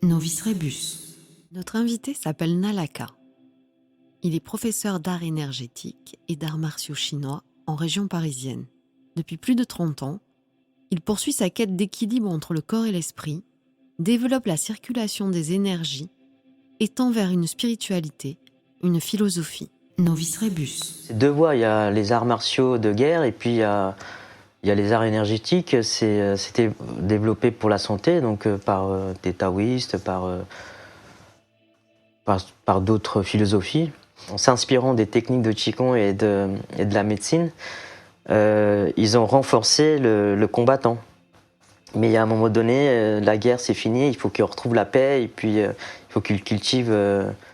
Novice Rebus. Notre invité s'appelle Nalaka. Il est professeur d'art énergétique et d'arts martiaux chinois en région parisienne. Depuis plus de 30 ans, il poursuit sa quête d'équilibre entre le corps et l'esprit, développe la circulation des énergies et tend vers une spiritualité, une philosophie. Novice Rebus. C'est deux voies, il y a les arts martiaux de guerre et puis il y a les arts énergétiques. C'était développé pour la santé, donc par des taoïstes, par d'autres philosophies. En s'inspirant des techniques de Qigong et de la médecine, ils ont renforcé le combattant. Mais il y a un moment donné, la guerre c'est fini, il faut qu'il retrouve la paix et puis il faut qu'il cultive.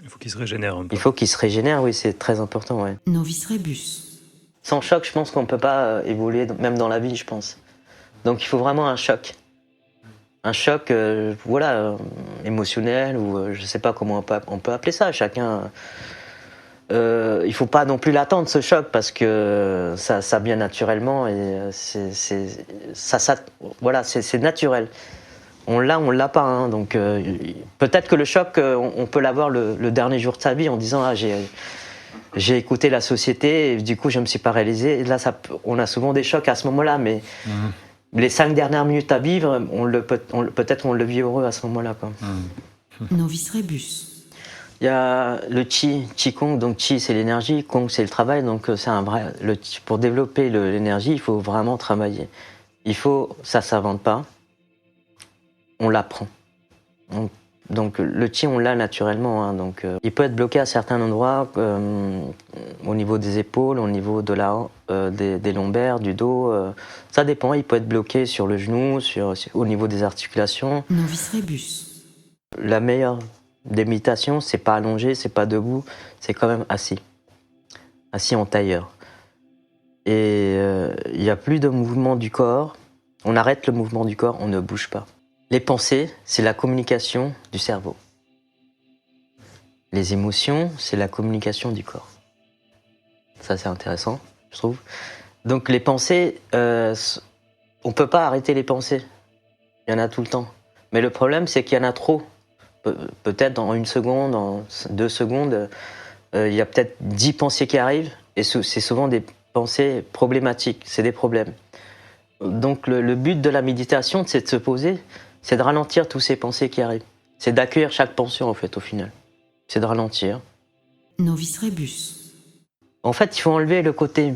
Il faut qu'il se régénère un peu. Il faut qu'il se régénère, oui, c'est très important. Ouais. Novice Rebus. Sans choc, je pense qu'on ne peut pas évoluer, même dans la vie, je pense. Donc il faut vraiment un choc. Un choc, émotionnel, ou je ne sais pas comment on peut appeler ça. Chacun. Il ne faut pas non plus l'attendre, ce choc, parce que ça vient naturellement et c'est naturel. On l'a pas. Hein, donc peut-être que le choc, on peut l'avoir le dernier jour de sa vie en disant j'ai écouté la société et du coup je me suis pas réalisé. Et là, on a souvent des chocs à ce moment-là, mais les 5 dernières minutes à vivre, peut-être on le vit heureux à ce moment-là. Quoi. Novice Rebus. Il y a le Qigong, donc Qi c'est l'énergie, Kong c'est le travail, donc c'est pour développer l'énergie, il faut vraiment travailler. Ça s'invente pas, on l'apprend. Donc le Qi on l'a naturellement, hein, donc il peut être bloqué à certains endroits, au niveau des épaules, au niveau des lombaires, du dos, ça dépend, il peut être bloqué sur le genou, au niveau des articulations. Novice Rebus. La meilleure des méditations, c'est pas allongé, c'est pas debout, c'est quand même assis en tailleur. Et il n'y a plus de mouvement du corps, on arrête le mouvement du corps, on ne bouge pas. Les pensées, c'est la communication du cerveau. Les émotions, c'est la communication du corps. Ça, c'est intéressant, je trouve. Donc les pensées, on peut pas arrêter les pensées. Il y en a tout le temps. Mais le problème, c'est qu'il y en a trop. Peut-être dans 1 seconde, en 2 secondes, il y a peut-être 10 pensées qui arrivent, et c'est souvent des pensées problématiques, c'est des problèmes. Donc le but de la méditation, c'est de se poser, c'est de ralentir tous ces pensées qui arrivent. C'est d'accueillir chaque pensée, en fait, au final. C'est de ralentir. Novice Rebus. En fait, il faut enlever le côté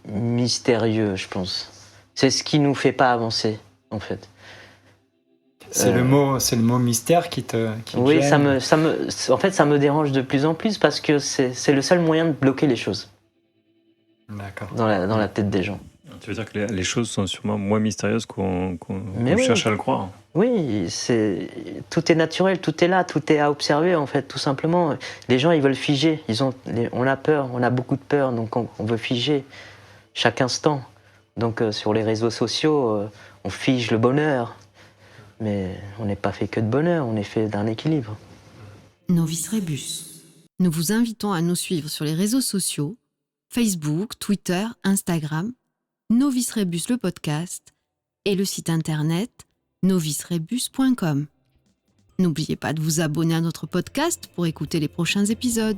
mystérieux, je pense. C'est ce qui nous fait pas avancer, en fait. C'est le mot mystère qui oui, gêne. En fait, ça me dérange de plus en plus parce que c'est le seul moyen de bloquer les choses. D'accord. Dans la tête des gens. Tu veux dire que les choses sont sûrement moins mystérieuses qu'on oui. cherche à le croire. Oui, tout est naturel, tout est là, tout est à observer, en fait, tout simplement. Les gens, ils veulent figer, on a peur, on a beaucoup de peur, donc on veut figer chaque instant. Donc sur les réseaux sociaux, on fige le bonheur. Mais on n'est pas fait que de bonheur, on est fait d'un équilibre. Novice Rebus. Nous vous invitons à nous suivre sur les réseaux sociaux, Facebook, Twitter, Instagram, Novice Rebus le podcast et le site internet novicerebus.com. N'oubliez pas de vous abonner à notre podcast pour écouter les prochains épisodes.